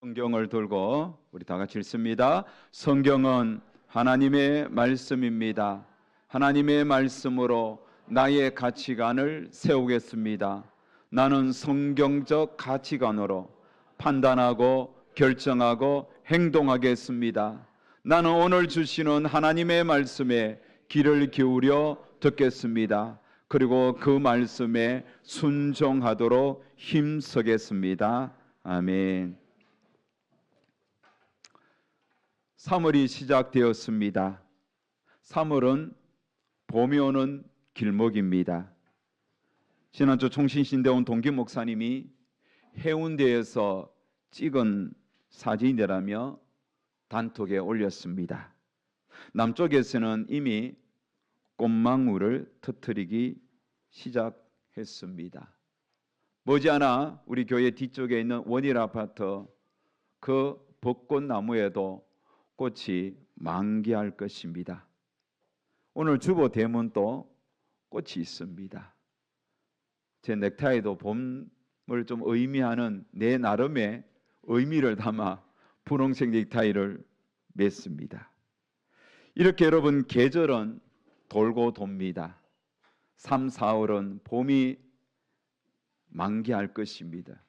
성경을 들고 우리 다 같이 읽습니다. 성경은 하나님의 말씀입니다. 하나님의 말씀으로 나의 가치관을 세우겠습니다. 나는 성경적 가치관으로 판단하고 결정하고 행동하겠습니다. 나는 오늘 주시는 하나님의 말씀에 귀를 기울여 듣겠습니다. 그리고 그 말씀에 순종하도록 힘쓰겠습니다. 아멘. 3월이 시작되었습니다. 3월은 봄이 오는 길목입니다. 지난주 총신신대 온 동기 목사님이 해운대에서 찍은 사진이라며 단톡에 올렸습니다. 남쪽에서는 이미 꽃망울을 터뜨리기 시작했습니다. 머지않아 우리 교회 뒤쪽에 있는 원일 아파트 그 벚꽃나무에도 꽃이 만개할 것입니다. 오늘 주보 대문도 꽃이 있습니다. 제 넥타이도 봄을 좀 의미하는 내 나름의 의미를 담아 분홍색 넥타이를 맸습니다. 이렇게 여러분, 계절은 돌고 돕니다. 3, 4월은 봄이 만개할 것입니다.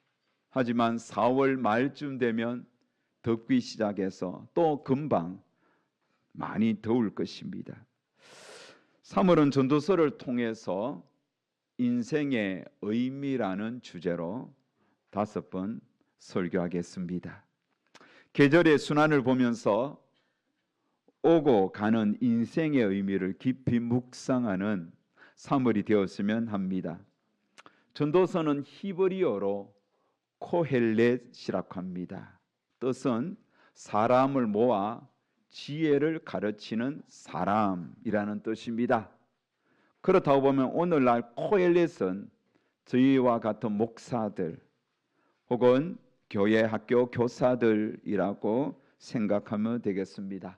하지만 4월 말쯤 되면 덥기 시작해서 또 금방 많이 더울 것입니다. 3월은 전도서를 통해서 인생의 의미라는 주제로 5번 설교하겠습니다. 계절의 순환을 보면서 오고 가는 인생의 의미를 깊이 묵상하는 3월이 되었으면 합니다. 전도서는 히브리어로 코헬렛이라고 합니다. 뜻은 사람을 모아 지혜를 가르치는 사람이라는 뜻입니다. 그렇다고 보면 오늘날 코헬렛은 저희와 같은 목사들 혹은 교회 학교 교사들이라고 생각하면 되겠습니다.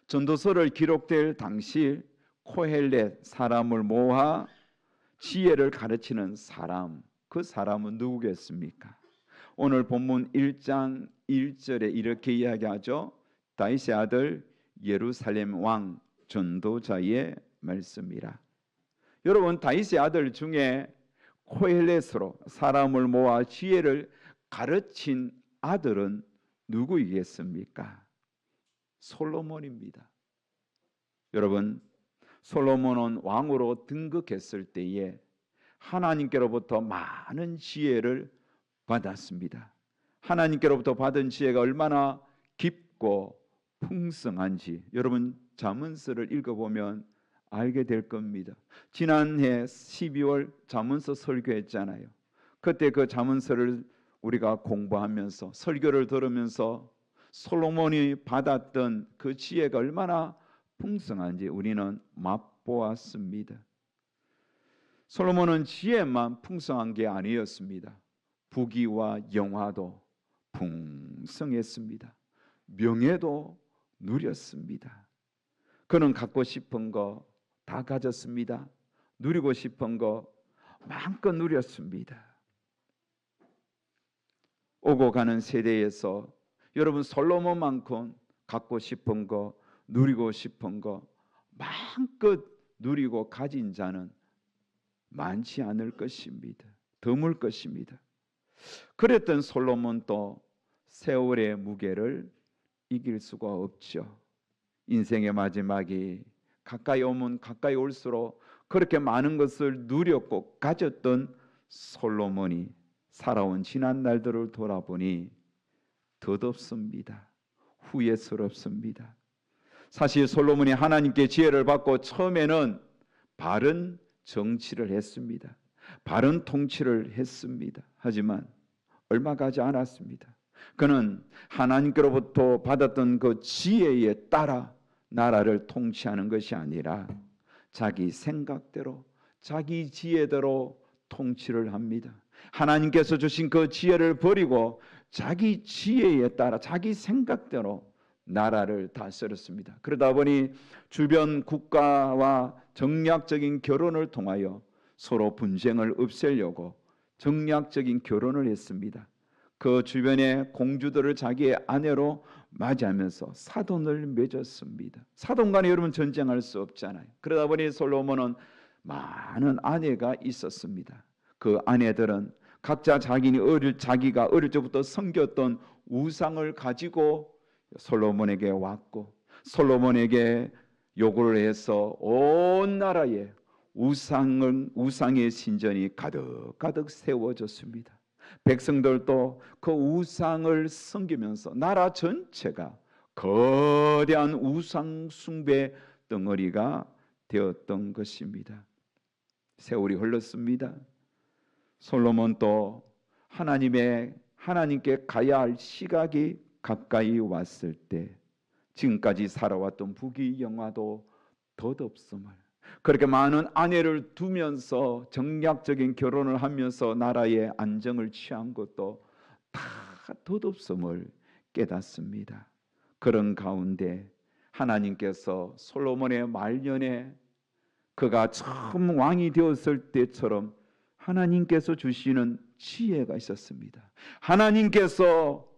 전도서를 기록될 당시 코헬렛, 사람을 모아 지혜를 가르치는 사람, 그 사람은 누구겠습니까? 오늘 본문 1장 1절에 이렇게 이야기하죠. 다윗의 아들 예루살렘 왕 전도자의 말씀이라. 여러분, 다윗의 아들 중에 코헬렛으로 사람을 모아 지혜를 가르친 아들은 누구이겠습니까? 솔로몬입니다. 여러분, 솔로몬은 왕으로 등극했을 때에 하나님께로부터 많은 지혜를 받았습니다. 하나님께로부터 받은 지혜가 얼마나 깊고 풍성한지 여러분 잠언서를 읽어보면 알게 될 겁니다. 지난해 12월 잠언서 설교했잖아요. 그때 그 잠언서를 우리가 공부하면서 설교를 들으면서 솔로몬이 받았던 그 지혜가 얼마나 풍성한지 우리는 맛보았습니다. 솔로몬은 지혜만 풍성한 게 아니었습니다. 부귀와 영화도 풍성했습니다. 명예도 누렸습니다. 그는 갖고 싶은 거 다 가졌습니다. 누리고 싶은 거 마음껏 누렸습니다. 오고 가는 세대에서 여러분, 솔로몬만큼 갖고 싶은 거, 누리고 싶은 거 마음껏 누리고 가진 자는 많지 않을 것입니다. 드물 것입니다. 그랬던 솔로몬도 세월의 무게를 이길 수가 없죠. 인생의 마지막이 가까이 오면 가까이 올수록 그렇게 많은 것을 누렸고 가졌던 솔로몬이 살아온 지난 날들을 돌아보니 덧없습니다. 후회스럽습니다. 사실 솔로몬이 하나님께 지혜를 받고 처음에는 바른 정치를 했습니다. 바른 통치를 했습니다. 하지만 얼마 가지 않았습니다. 그는 하나님께로부터 받았던 그 지혜에 따라 나라를 통치하는 것이 아니라 자기 생각대로 자기 지혜대로 통치를 합니다. 하나님께서 주신 그 지혜를 버리고 자기 지혜에 따라 자기 생각대로 나라를 다스렸습니다. 그러다 보니 주변 국가와 정략적인 결혼을 통하여 서로 분쟁을 없애려고 정략적인 결혼을 했습니다. 그 주변의 공주들을 자기의 아내로 맞이하면서 사돈을 맺었습니다. 사돈 간에 여러분 전쟁할 수 없잖아요. 그러다 보니 솔로몬은 많은 아내가 있었습니다. 그 아내들은 각자 자기가 어릴 적부터 섬겼던 우상을 가지고 솔로몬에게 왔고, 솔로몬에게 요구를 해서 온 나라에 우상의 신전이 가득가득 세워졌습니다. 백성들도 그 우상을 섬기면서 나라 전체가 거대한 우상 숭배 덩어리가 되었던 것입니다. 세월이 흘렀습니다. 솔로몬도 하나님께 가야 할 시각이 가까이 왔을 때 지금까지 살아왔던 부귀영화도 덧없음을, 그렇게 많은 아내를 두면서 정략적인 결혼을 하면서 나라의 안정을 취한 것도 다 덧없음을 깨닫습니다. 그런 가운데 하나님께서 솔로몬의 말년에 그가 처음 왕이 되었을 때처럼 하나님께서 주시는 지혜가 있었습니다. 하나님께서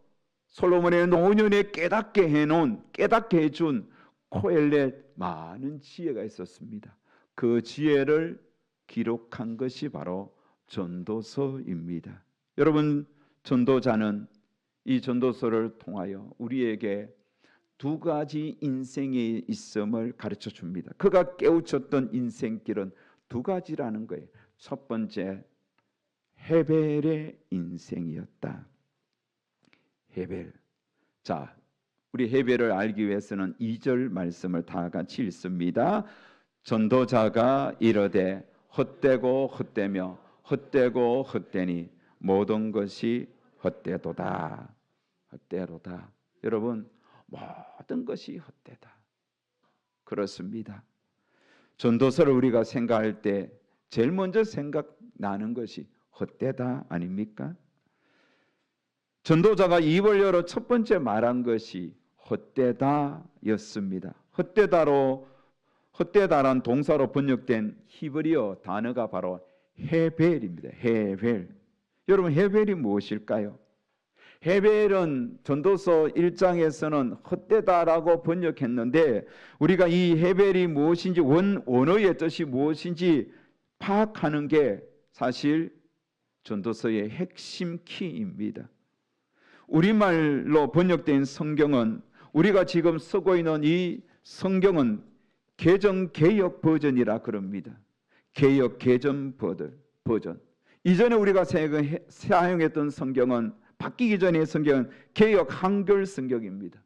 솔로몬의 노년에 깨닫게 해준 코엘렛 많은 지혜가 있었습니다. 그 지혜를 기록한 것이 바로 전도서입니다. 여러분, 전도자는 이 전도서를 통하여 우리에게 두 가지 인생의 있음을 가르쳐 줍니다. 그가 깨우쳤던 인생길은 두 가지라는 거예요. 첫 번째, 헤벨의 인생이었다. 헤벨. 자, 우리 헤벨을 알기 위해서는 2절 말씀을 다 같이 읽습니다. 전도자가 이르되 헛되고 헛되며 헛되고 헛되니 모든 것이 헛되도다. 헛되도다. 여러분, 모든 것이 헛되다. 그렇습니다. 전도서를 우리가 생각할 때 제일 먼저 생각나는 것이 헛되다 아닙니까? 전도자가 입을 열어 첫 번째 말한 것이 헛되다였습니다. 헛되다란 동사로 번역된 히브리어 단어가 바로 헤벨입니다. 헤벨. 여러분, 헤벨이 무엇일까요? 헤벨은 전도서 1장에서는 헛되다라고 번역했는데, 우리가 이 헤벨이 무엇인지, 원어의 뜻이 무엇인지 파악하는 게 사실 전도서의 핵심 키입니다. 우리말로 번역된 성경은, 우리가 지금 쓰고 있는 이 성경은 개역 버전이라 그럽니다. 개전 버전. 이전에 우리가 사용했던 성경은, 바뀌기 전의 성경은 개역 한글 성경입니다.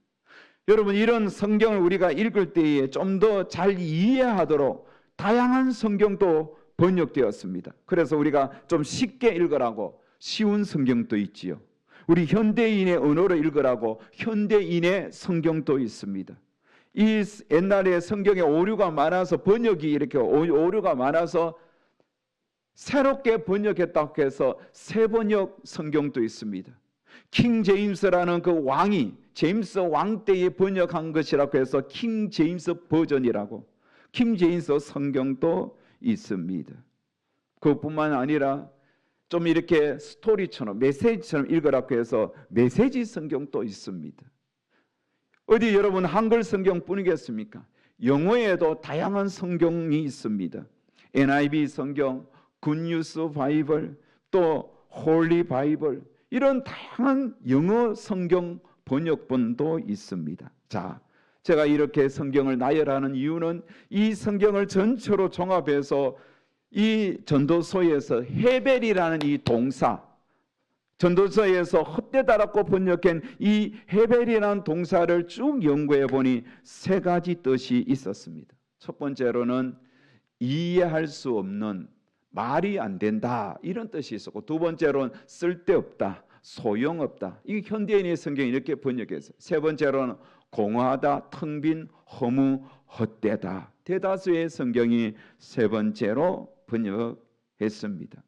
여러분, 이런 성경을 우리가 읽을 때에 좀 더 잘 이해하도록 다양한 성경도 번역되었습니다. 그래서 우리가 좀 쉽게 읽으라고 쉬운 성경도 있지요. 우리 현대인의 언어로 읽으라고 현대인의 성경도 있습니다. 이 옛날에 성경에 오류가 많아서, 번역이 이렇게 오류가 많아서 새롭게 번역했다고 해서 새번역 성경도 있습니다. 킹 제임스라는 그 왕이 제임스 왕 때에 번역한 것이라고 해서 킹 제임스 버전이라고, 킹 제임스 성경도 있습니다. 그뿐만 아니라 좀 이렇게 스토리처럼, 메시지처럼 읽으라고 해서 메시지 성경도 있습니다. 어디 여러분 한글 성경뿐이겠습니까? 영어에도 다양한 성경이 있습니다. NIV 성경, 굿뉴스 바이블, 또 홀리 바이블, 이런 다양한 영어 성경 번역본도 있습니다. 자, 제가 이렇게 성경을 나열하는 이유는 이 성경을 전체로 종합해서 이 전도서에서 헤벨이라는 이 동사, 전도서에서 헛되다라고 번역한 이 헤벨이라는 동사를 쭉 연구해 보니 세 가지 뜻이 있었습니다. 첫 번째로는 이해할 수 없는, 말이 안 된다, 이런 뜻이 있었고, 두 번째로는 쓸데없다, 소용없다. 이 현대인의 성경이 이렇게 번역했어요. 세 번째로는 공허하다, 텅 빈, 허무, 헛되다. 대다수의 성경이 세 번째로 번역했습니다.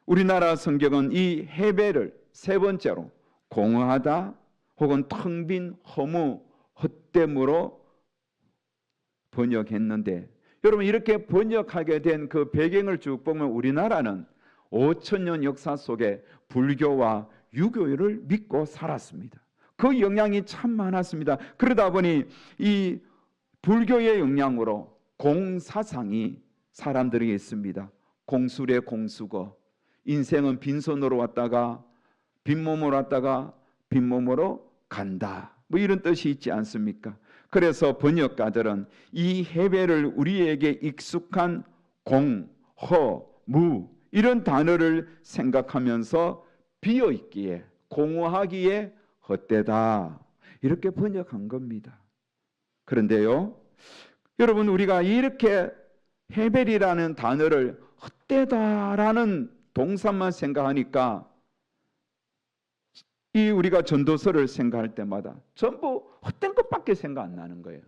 우리나라 성경은 이 헤벨을 세 번째로 공허하다 혹은 텅 빈, 허무, 헛됨으로 번역했는데, 여러분, 이렇게 번역하게 된 그 배경을 쭉 보면 우리나라는 5,000년 역사 속에 불교와 유교를 믿고 살았습니다. 그 영향이 참 많았습니다. 그러다 보니 이 불교의 영향으로 공사상이 사람들에게 있습니다. 공술의 공수거, 인생은 빈손으로 왔다가 빈몸으로 왔다가 빈몸으로 간다, 뭐 이런 뜻이 있지 않습니까? 그래서 번역가들은 이 해배를 우리에게 익숙한 공, 허, 무 이런 단어를 생각하면서 비어있기에, 공허하기에 헛되다, 이렇게 번역한 겁니다. 그런데요, 여러분, 우리가 이렇게 해벨이라는 단어를 헛되다라는 동사만 생각하니까 이 우리가 전도서를 생각할 때마다 전부 헛된 것밖에 생각 안 나는 거예요.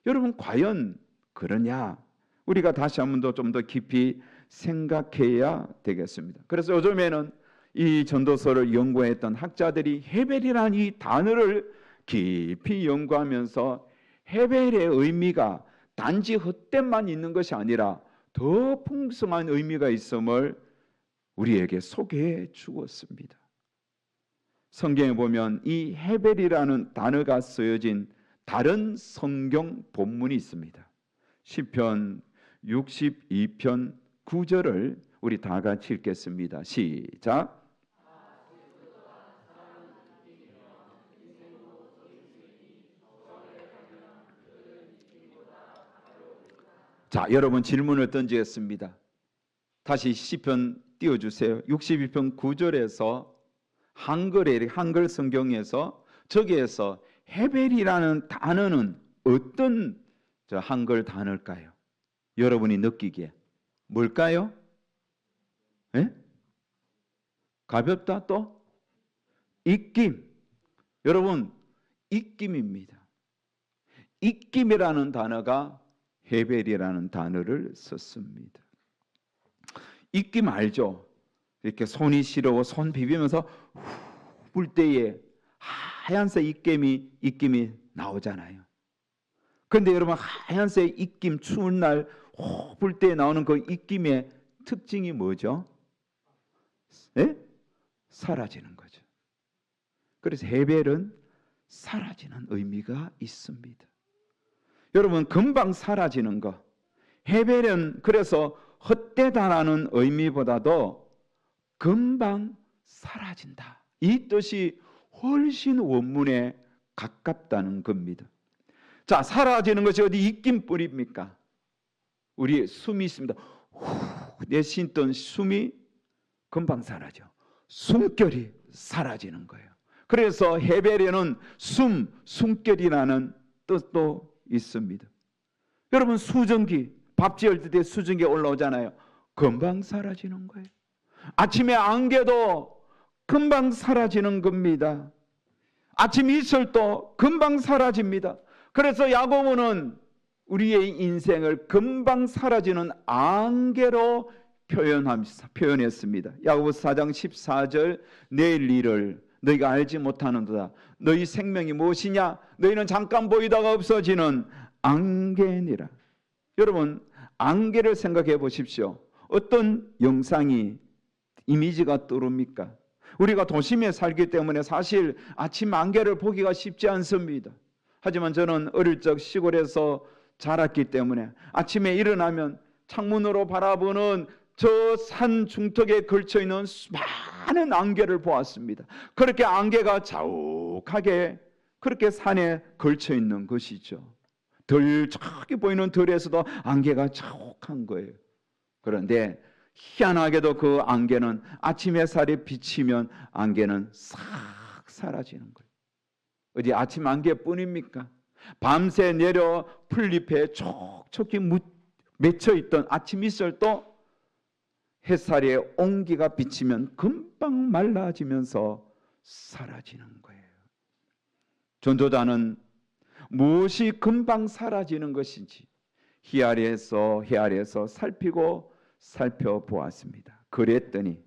여러분, 과연 그러냐? 우리가 다시 한 번 더 좀 더 깊이 생각해야 되겠습니다. 그래서 요즘에는 이 전도서를 연구했던 학자들이 해벨이라는 이 단어를 깊이 연구하면서 해벨의 의미가 단지 헛됨만 있는 것이 아니라 더 풍성한 의미가 있음을 우리에게 소개해 주었습니다. 성경에 보면 이 해벨이라는 단어가 쓰여진 다른 성경 본문이 있습니다. 시편 62편 9절을 우리 다 같이 읽겠습니다. 시작. 자, 여러분, 질문을 던지겠습니다. 다시 시편 띄워주세요. 62편 9절에서 한글 성경에서 저기에서 해벨이라는 단어는 어떤 한글 단어일까요? 여러분이 느끼기에 뭘까요? 예? 가볍다, 또 입김. 여러분, 입김입니다. 입김이라는 단어가 해벨이라는 단어를 썼습니다. 입김 알죠? 이렇게 손이 시려워 손 비비면서 불 때에 하얀색 입김이 나오잖아요. 그런데 여러분, 하얀색 입김, 추운 날 불 때에 나오는 그 입김의 특징이 뭐죠? 네? 사라지는 거죠. 그래서 해벨은 사라지는 의미가 있습니다. 여러분, 금방 사라지는 거, 해벨은 그래서 헛되다라는 의미보다도 금방 사라진다, 이 뜻이 훨씬 원문에 가깝다는 겁니다. 자, 사라지는 것이 어디 입김뿐입니까? 우리의 숨이 있습니다. 내쉬던 숨이 금방 사라져. 숨결이 사라지는 거예요. 그래서 해벨에는 숨결이라는 뜻도 있습니다. 여러분, 수증기, 밥 지을 때 수증기 올라오잖아요. 금방 사라지는 거예요. 아침에 안개도 금방 사라지는 겁니다. 아침 이슬도 금방 사라집니다. 그래서 야고보는 우리의 인생을 금방 사라지는 안개로 표현했습니다. 야고보서 4장 14절, 내일 일을 너희가 알지 못하는도다. 너희 생명이 무엇이냐? 너희는 잠깐 보이다가 없어지는 안개니라. 여러분, 안개를 생각해 보십시오. 어떤 영상이, 이미지가 떠오릅니까? 우리가 도심에 살기 때문에 사실 아침 안개를 보기가 쉽지 않습니다. 하지만 저는 어릴 적 시골에서 자랐기 때문에 아침에 일어나면 창문으로 바라보는 저 산 중턱에 걸쳐있는 많은 안개를 보았습니다. 그렇게 안개가 자욱하게 그렇게 산에 걸쳐있는 것이죠. 저기 보이는 들에서도 안개가 자욱한 거예요. 그런데 희한하게도 그 안개는 아침 햇살이 비치면 안개는 싹 사라지는 거예요. 어디 아침 안개뿐입니까? 밤새 내려 풀잎에 촉촉히 맺혀있던 아침 이슬도 햇살에 온기가 비치면 금방 말라지면서 사라지는 거예요. 전도자는 무엇이 금방 사라지는 것인지 헤아려서 살펴보았습니다. 그랬더니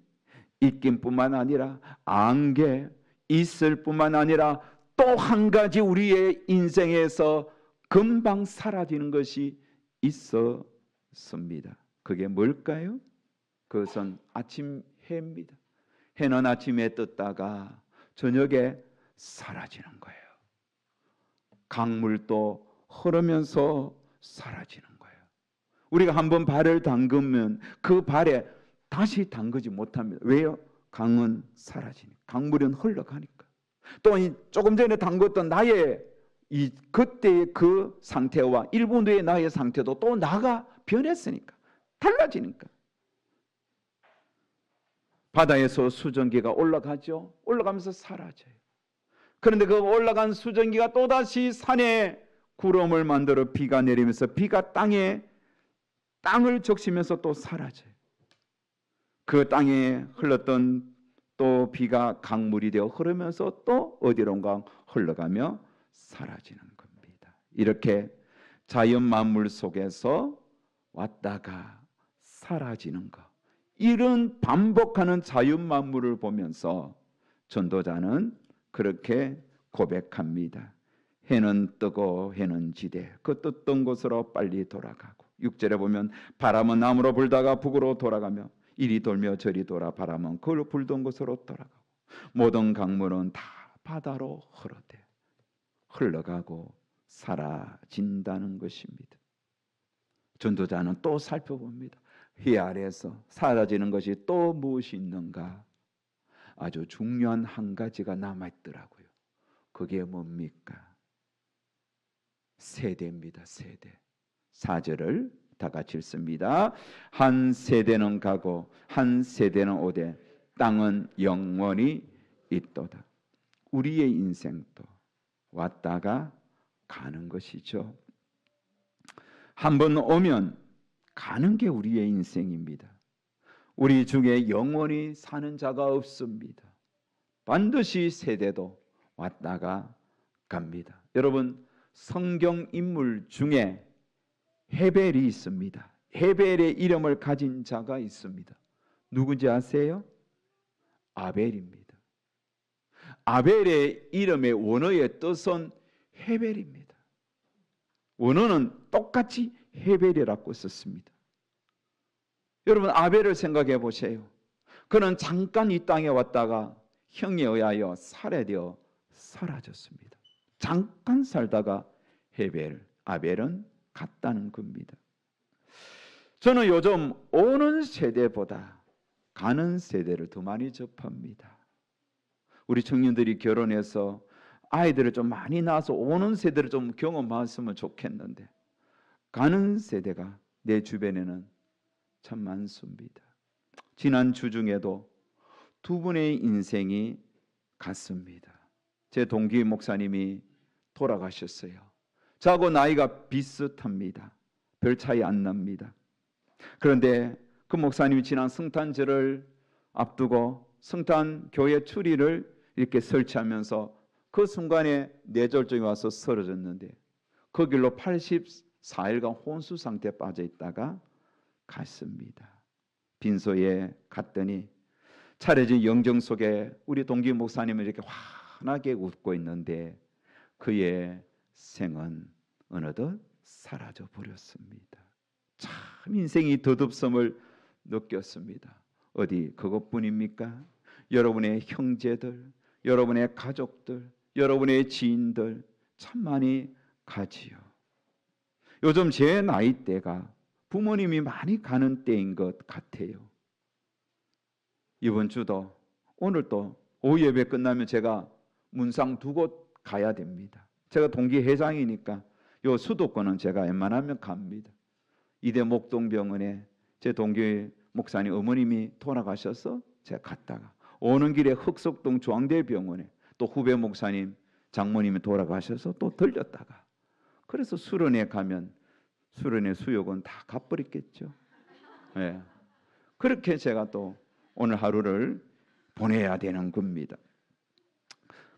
입김뿐만 아니라 안개, 이슬뿐만 아니라 또 한 가지 우리의 인생에서 금방 사라지는 것이 있었습니다. 그게 뭘까요? 그것은 아침 해입니다. 해는 아침에 떴다가 저녁에 사라지는 거예요. 강물도 흐르면서 사라지는 거예요. 우리가 한번 발을 담그면 그 발에 다시 담그지 못합니다. 왜요? 강은 사라지니까. 강물은 흘러가니까. 또 조금 전에 담궜던 나의 이 그때의 그 상태와 1분 후의 나의 상태도 또 나가 변했으니까. 달라지니까. 바다에서 수증기가 올라가죠. 올라가면서 사라져요. 그런데 그 올라간 수증기가 또다시 산에 구름을 만들어 비가 내리면서 비가 땅을 적시면서 또 사라져요. 그 땅에 흘렀던 또 비가 강물이 되어 흐르면서 또 어디론가 흘러가며 사라지는 겁니다. 이렇게 자연 만물 속에서 왔다가 사라지는 것, 이런 반복하는 자연 만물을 보면서 전도자는 그렇게 고백합니다. 해는 뜨고 해는 지되 그 뜨던 곳으로 빨리 돌아가고, 6절에 보면 바람은 남으로 불다가 북으로 돌아가며 이리 돌며 저리 돌아 바람은 그 불던 곳으로 돌아가고 모든 강물은 다 바다로 흘러가고 사라진다는 것입니다. 전도자는 또 살펴봅니다. 이 아래에서 사라지는 것이 또 무엇이 있는가? 아주 중요한 한 가지가 남아있더라고요. 그게 뭡니까? 세대입니다. 세대. 4절을 다 같이 읽습니다. 한 세대는 가고 한 세대는 오되 땅은 영원히 있도다. 우리의 인생도 왔다가 가는 것이죠. 한번 오면 가는 게 우리의 인생입니다. 우리 중에 영원히 사는 자가 없습니다. 반드시 세대도 왔다가 갑니다. 여러분, 성경 인물 중에 헤벨이 있습니다. 헤벨의 이름을 가진 자가 있습니다. 누군지 아세요? 아벨입니다. 아벨의 이름의 원어의 뜻은 헤벨입니다. 원어는 똑같이 헤벨이라고 썼습니다. 여러분, 아벨을 생각해 보세요. 그는 잠깐 이 땅에 왔다가 형에 의하여 살해되어 사라졌습니다. 잠깐 살다가 아벨은 갔다는 겁니다. 저는 요즘 오는 세대보다 가는 세대를 더 많이 접합니다. 우리 청년들이 결혼해서 아이들을 좀 많이 낳아서 오는 세대를 좀 경험했으면 좋겠는데, 가는 세대가 내 주변에는 참 많습니다. 지난 주 중에도 두 분의 인생이 갔습니다. 제 동기 목사님이 돌아가셨어요. 저하고 나이가 비슷합니다. 별 차이 안 납니다. 그런데 그 목사님이 지난 성탄절을 앞두고 성탄 교회 추리를 이렇게 설치하면서 그 순간에 뇌졸중이 와서 쓰러졌는데 그 길로 84일간 혼수 상태에 빠져 있다가 갔습니다. 빈소에 갔더니 차려진 영정 속에 우리 동기 목사님은 이렇게 환하게 웃고 있는데 그의 생은 어느덧 사라져 버렸습니다. 참 인생이 덧없음을 느꼈습니다. 어디 그것뿐입니까? 여러분의 형제들, 여러분의 가족들, 여러분의 지인들 참 많이 가지요. 요즘 제 나이대가 부모님이 많이 가는 때인 것 같아요. 이번 주도 오늘도 오후 예배 끝나면 제가 문상 2곳 가야 됩니다. 제가 동기 회장이니까 요 수도권은 제가 웬만하면 갑니다. 이대 목동병원에 제 동기 목사님 어머님이 돌아가셔서 제가 갔다가 오는 길에 흑석동 중앙대병원에 또 후배 목사님 장모님이 돌아가셔서 또 들렸다가, 그래서 수련회 가면 수련회 수요금 다 갚버렸겠죠. 네. 그렇게 제가 또 오늘 하루를 보내야 되는 겁니다.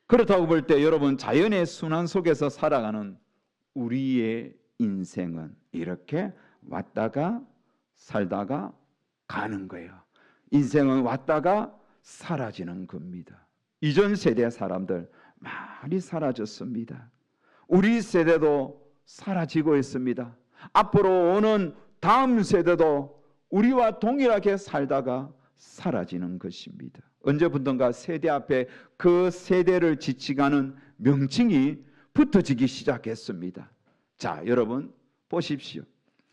그렇다고 볼 때 여러분, 자연의 순환 속에서 살아가는 우리의 인생은 이렇게 왔다가 살다가 가는 거예요. 인생은 왔다가 사라지는 겁니다. 이전 세대 사람들 많이 사라졌습니다. 우리 세대도 사라지고 있습니다. 앞으로 오는 다음 세대도 우리와 동일하게 살다가 사라지는 것입니다. 언제부턴가 세대 앞에 그 세대를 지칭하는 명칭이 붙어지기 시작했습니다. 자, 여러분 보십시오.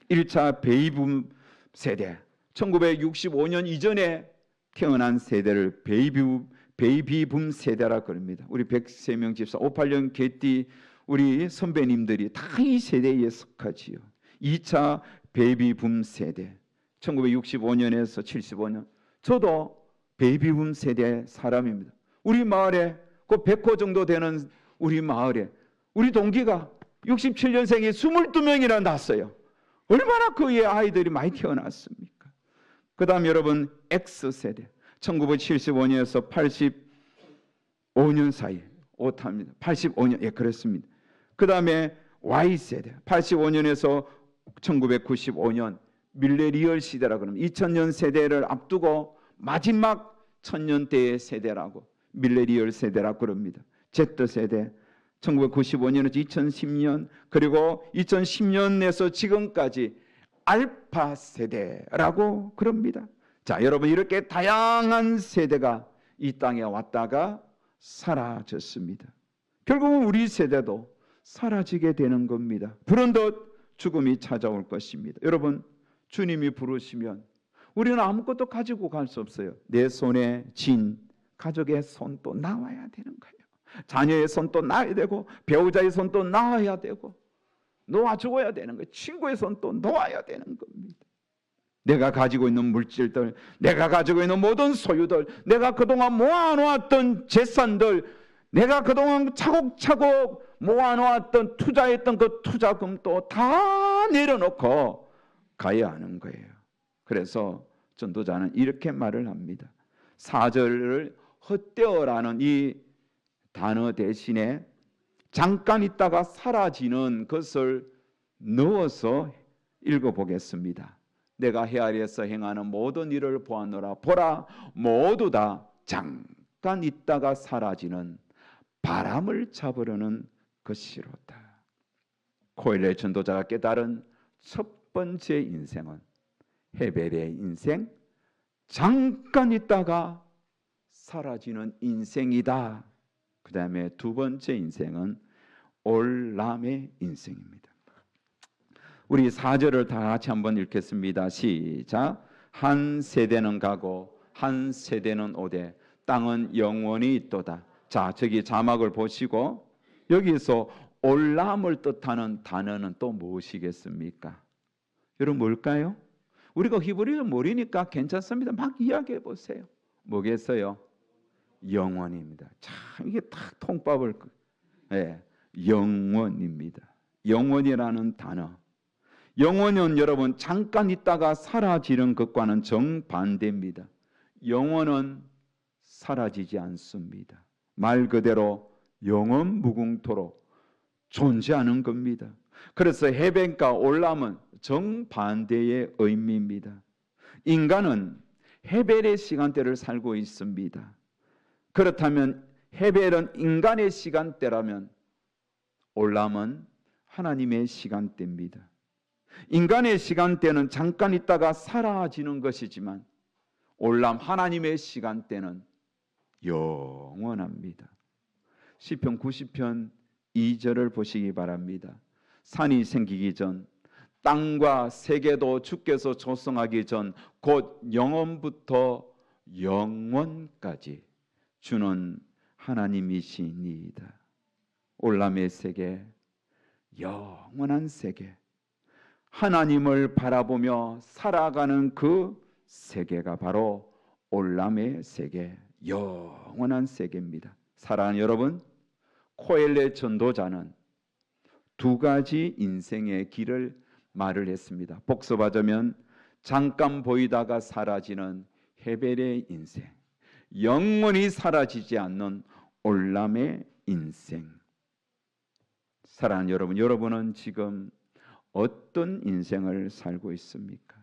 1차 베이비붐 세대, 1965년 이전에 태어난 세대를 베이비붐 세대라 그럽니다. 우리 103명 집사, 58년 개띠 우리 선배님들이 다 이 세대에 속하지요. 2차 베이비붐 세대, 1965년에서 75년, 저도 베이비붐 세대 사람입니다. 우리 마을에 그 100호 정도 되는 우리 마을에 우리 동기가 67년생이 22명이나 났어요. 얼마나 그의 아이들이 많이 태어났습니까? 그 다음 여러분 X세대, 1975년에서 85년 사이 오탑니다. 85년, 예, 그렇습니다. 그 다음에 Y세대, 85년에서 1995년 밀레니얼 시대라고 그럽니다. 2000년 세대를 앞두고 마지막 천년대의 세대라고 밀레니얼 세대라고 그럽니다. Z세대, 1995년에서 2010년, 그리고 2010년에서 지금까지 알파 세대라고 그럽니다. 자, 여러분, 이렇게 다양한 세대가 이 땅에 왔다가 사라졌습니다. 결국은 우리 세대도 사라지게 되는 겁니다. 불현듯 죽음이 찾아올 것입니다. 여러분, 주님이 부르시면 우리는 아무것도 가지고 갈 수 없어요. 내 손에 진, 가족의 손도 나와야 되는 거예요. 자녀의 손도 나야 되고, 배우자의 손도 나와야 되고, 놓아주어야 되는 거예요. 친구의 손도 놓아야 되는 겁니다. 내가 가지고 있는 물질들, 내가 가지고 있는 모든 소유들, 내가 그동안 모아놓았던 재산들, 내가 그동안 차곡차곡 모아놓았던 투자했던 그 투자금도 다 내려놓고 가야 하는 거예요. 그래서 전도자는 이렇게 말을 합니다. 사절을 헛되어라는 이 단어 대신에 잠깐 있다가 사라지는 것을 넣어서 읽어보겠습니다. 내가 헤아려서 행하는 모든 일을 보았노라. 보라, 모두 다 잠깐 있다가 사라지는 바람을 잡으려는 것이로다. 코엘렛 전도자가 깨달은 첫 번째 인생은 헤벨의 인생, 잠깐 있다가 사라지는 인생이다. 그 다음에 두 번째 인생은 올람의 인생입니다. 우리 4절을 다 같이 한번 읽겠습니다. 시작. 한 세대는 가고 한 세대는 오되 땅은 영원히 있도다. 자, 저기 자막을 보시고 여기서 올람을 뜻하는 단어는 또 무엇이겠습니까? 여러분 뭘까요? 우리가 히브리어 모르니까 괜찮습니다. 막 이야기해 보세요. 뭐겠어요? 영원입니다. 참 이게 딱 통밥을, 네, 영원입니다. 영원이라는 단어. 영원은 여러분 잠깐 있다가 사라지는 것과는 정반대입니다. 영원은 사라지지 않습니다. 말 그대로 영원 무궁토록 존재하는 겁니다. 그래서 헤벨과 올람은 정반대의 의미입니다. 인간은 헤벨의 시간대를 살고 있습니다. 그렇다면 헤벨은 인간의 시간대라면 올람은 하나님의 시간대입니다. 인간의 시간대는 잠깐 있다가 사라지는 것이지만 올람 하나님의 시간대는 영원합니다. 시편 90편 2절을 보시기 바랍니다. 산이 생기기 전, 땅과 세계도 주께서 조성하기 전, 곧 영원부터 영원까지 주는 하나님이시니이다. 올람의 세계, 영원한 세계, 하나님을 바라보며 살아가는 그 세계가 바로 올람의 세계, 영원한 세계입니다. 사랑하는 여러분, 코엘렛 전도자는 두 가지 인생의 길을 말을 했습니다. 복습하자면 잠깐 보이다가 사라지는 헤벨의 인생, 영원히 사라지지 않는 올람의 인생. 사랑하는 여러분, 여러분은 지금 어떤 인생을 살고 있습니까?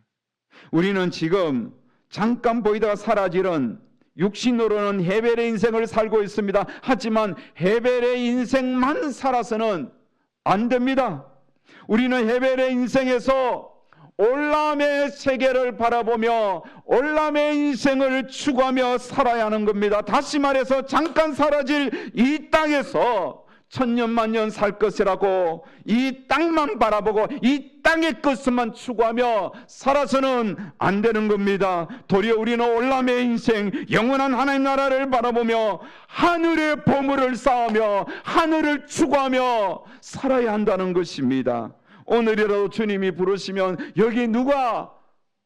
우리는 지금 잠깐 보이다가 사라지는 육신으로는 헤벨의 인생을 살고 있습니다. 하지만 헤벨의 인생만 살아서는 안 됩니다. 우리는 헤벨의 인생에서 올람의 세계를 바라보며 올람의 인생을 추구하며 살아야 하는 겁니다. 다시 말해서 잠깐 사라질 이 땅에서 천년만년 살 것이라고 이 땅만 바라보고 이 땅의 것만 추구하며 살아서는 안 되는 겁니다. 도리어 우리는 올람의 인생, 영원한 하나님 나라를 바라보며 하늘의 보물을 쌓으며 하늘을 추구하며 살아야 한다는 것입니다. 오늘이라도 주님이 부르시면 여기 누가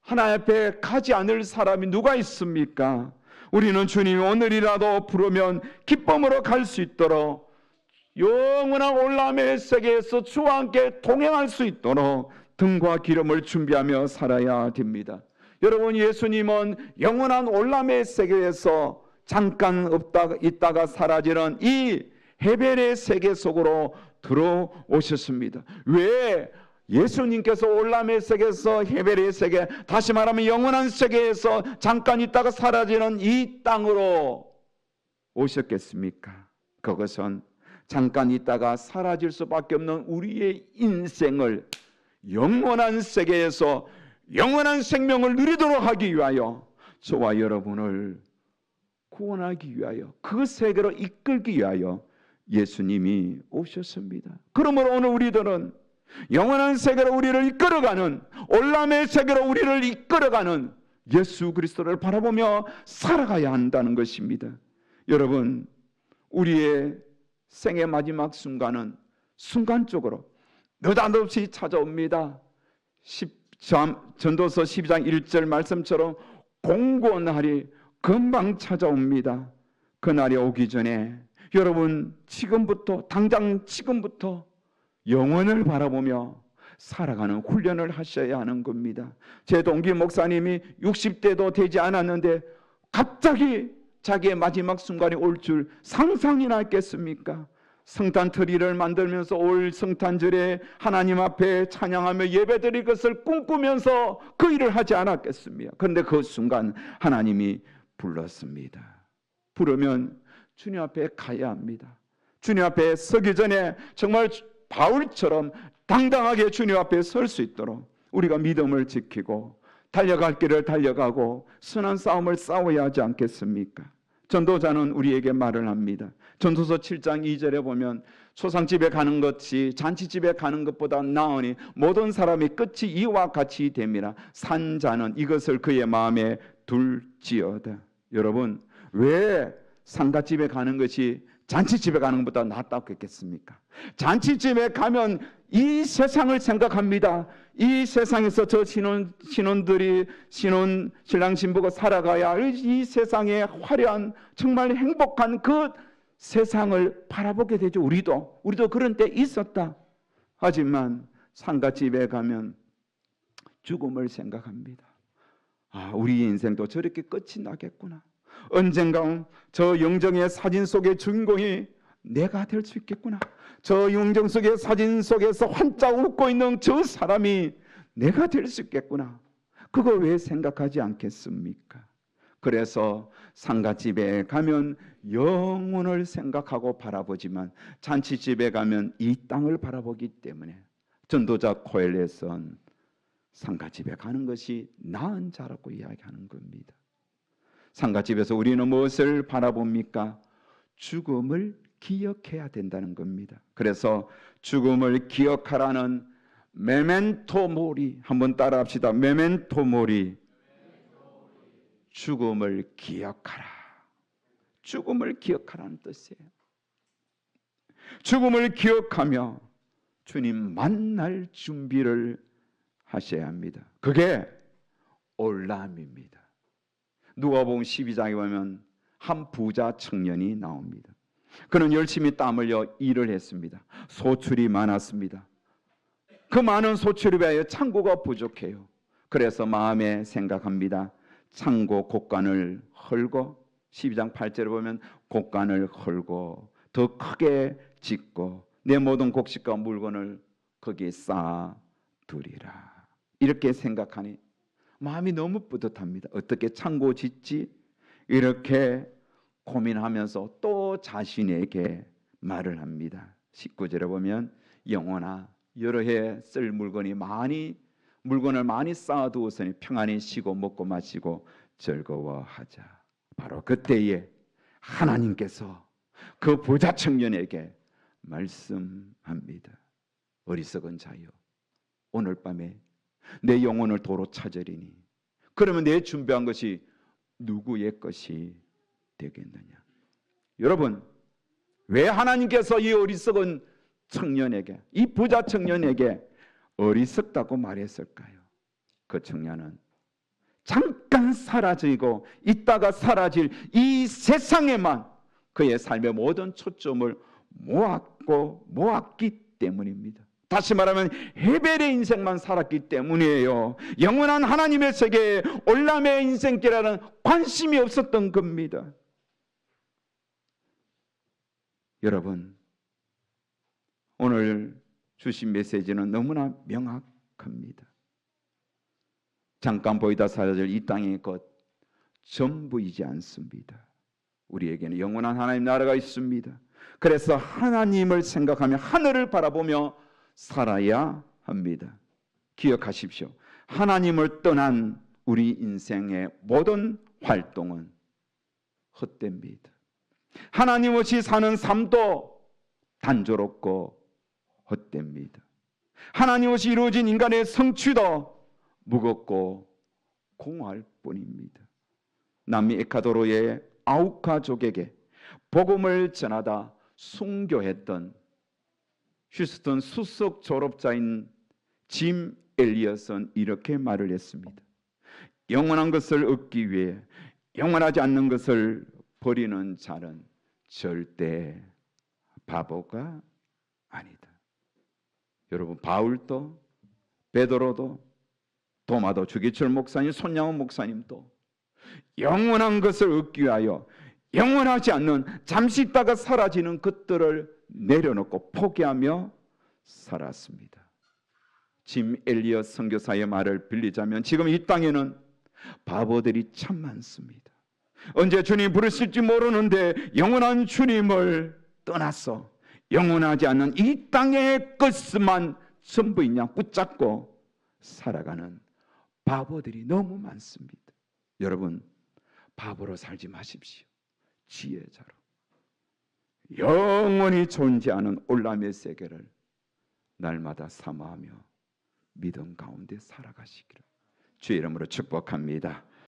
하나님 앞에 가지 않을 사람이 누가 있습니까? 우리는 주님이 오늘이라도 부르면 기쁨으로 갈 수 있도록 영원한 올람의 세계에서 주와 함께 동행할 수 있도록 등과 기름을 준비하며 살아야 됩니다. 여러분, 예수님은 영원한 올람의 세계에서 잠깐 있다가 사라지는 이 헤벨의 세계 속으로 들어오셨습니다. 왜 예수님께서 올람의 세계에서 헤벨의 세계, 다시 말하면 영원한 세계에서 잠깐 있다가 사라지는 이 땅으로 오셨겠습니까? 그것은 잠깐 있다가 사라질 수밖에 없는 우리의 인생을 영원한 세계에서 영원한 생명을 누리도록 하기 위하여 저와 여러분을 구원하기 위하여 그 세계로 이끌기 위하여 예수님이 오셨습니다. 그러므로 오늘 우리들은 영원한 세계로 우리를 이끌어가는, 올람의 세계로 우리를 이끌어가는 예수 그리스도를 바라보며 살아가야 한다는 것입니다. 여러분, 우리의 생의 마지막 순간은 순간적으로 느닷없이 찾아옵니다. 전도서 12장 1절 말씀처럼 공고한 날이 금방 찾아옵니다. 그 날이 오기 전에 여러분, 지금부터, 당장 지금부터 영원을 바라보며 살아가는 훈련을 하셔야 하는 겁니다. 제 동기 목사님이 60대도 되지 않았는데 갑자기 자기의 마지막 순간이 올 줄 상상이나 했겠습니까? 성탄트리를 만들면서 올 성탄절에 하나님 앞에 찬양하며 예배드릴 것을 꿈꾸면서 그 일을 하지 않았겠습니까? 그런데 그 순간 하나님이 불렀습니다. 부르면 주님 앞에 가야 합니다. 주님 앞에 서기 전에 정말 바울처럼 당당하게 주님 앞에 설 수 있도록 우리가 믿음을 지키고 달려갈 길을 달려가고 선한 싸움을 싸워야 하지 않겠습니까? 전도자는 우리에게 말을 합니다. 전도서 7장 2절에 보면 초상집에 가는 것이 잔치집에 가는 것보다 나으니 모든 사람이 끝이 이와 같이 됨이라. 산 자는 이것을 그의 마음에 둘지어다. 여러분, 왜 상가집에 가는 것이 잔치집에 가는 것보다 낫다고 했겠습니까? 잔치집에 가면 이 세상을 생각합니다. 이 세상에서 저 신혼들이 신랑 신부가 살아가야 할 이 세상의 화려한 정말 행복한 그 세상을 바라보게 되죠. 우리도 그런 때 있었다. 하지만 상가집에 가면 죽음을 생각합니다. 아, 우리 인생도 저렇게 끝이 나겠구나. 언젠가 저 영정의 사진 속의 주인공이 내가 될 수 있겠구나. 저 영정 속의 사진 속에서 환짝 웃고 있는 저 사람이 내가 될 수 있겠구나. 그거 왜 생각하지 않겠습니까? 그래서 상가집에 가면 영혼을 생각하고 바라보지만 잔치집에 가면 이 땅을 바라보기 때문에 전도자 코엘렛은 상가집에 가는 것이 나은 자라고 이야기하는 겁니다. 상가집에서 우리는 무엇을 바라봅니까? 죽음을 기억해야 된다는 겁니다. 그래서 죽음을 기억하라는 메멘토 모리, 한번 따라합시다. 메멘토 모리. 죽음을 기억하라. 죽음을 기억하라는 뜻이에요. 죽음을 기억하며 주님 만날 준비를 하셔야 합니다. 그게 올람입니다. 누가복음 12장에 보면 한 부자 청년이 나옵니다. 그는 열심히 땀 흘려 일을 했습니다. 소출이 많았습니다. 그 많은 소출에 비하여 창고가 부족해요. 그래서 마음에 생각합니다. 창고 곡간을 헐고 12장 8절에 보면 곡간을 헐고 더 크게 짓고 내 모든 곡식과 물건을 거기에 쌓아두리라. 이렇게 생각하니 마음이 너무 뿌듯합니다. 어떻게 창고 짓지? 이렇게 고민하면서 또 자신에게 말을 합니다. 19절에 보면 영혼아, 여러 해 쓸 물건이 많이 물건을 많이 쌓아두었으니 평안히 쉬고 먹고 마시고 즐거워하자. 바로 그때에 하나님께서 그 부자 청년에게 말씀합니다. 어리석은 자여, 오늘 밤에 내 영혼을 도로 찾으리니 그러면 내 준비한 것이 누구의 것이 되겠느냐. 여러분, 왜 하나님께서 이 어리석은 청년에게, 이 부자 청년에게 어리석다고 말했을까요? 그 청년은 잠깐 사라지고 있다가 사라질 이 세상에만 그의 삶의 모든 초점을 모았기 때문입니다. 다시 말하면 헤벨의 인생만 살았기 때문이에요. 영원한 하나님의 세계에 올람의 인생길에는 관심이 없었던 겁니다. 여러분, 오늘 주신 메시지는 너무나 명확합니다. 잠깐 보이다 사라질 이 땅의 것 전부이지 않습니다. 우리에게는 영원한 하나님 나라가 있습니다. 그래서 하나님을 생각하며 하늘을 바라보며 살아야 합니다. 기억하십시오. 하나님을 떠난 우리 인생의 모든 활동은 헛됩니다. 하나님 없이 사는 삶도 단조롭고 헛됩니다. 하나님 없이 이루어진 인간의 성취도 무겁고 공허할 뿐입니다. 남미 에콰도르의 아우카족에게 복음을 전하다 순교했던 휴스턴 수석 졸업자인 짐 엘리엇은 이렇게 말을 했습니다. 영원한 것을 얻기 위해 영원하지 않는 것을 버리는 자는 절대 바보가 아니다. 여러분, 바울도 베드로도 도마도 주기철 목사님, 손양원 목사님도 영원한 것을 얻기 위하여 영원하지 않는 잠시 있다가 사라지는 것들을 내려놓고 포기하며 살았습니다. 짐 엘리엇 선교사의 말을 빌리자면 지금 이 땅에는 바보들이 참 많습니다. 언제 주님 부르실지 모르는데 영원한 주님을 떠나서 영원하지 않는 이 땅의 것만 전부이냐 붙잡고 살아가는 바보들이 너무 많습니다. 여러분, 바보로 살지 마십시오. 지혜자로 영원히 존재하는 올람의 세계를 날마다 사모하며 믿음 가운데 살아가시기를 주의 이름으로 축복합니다.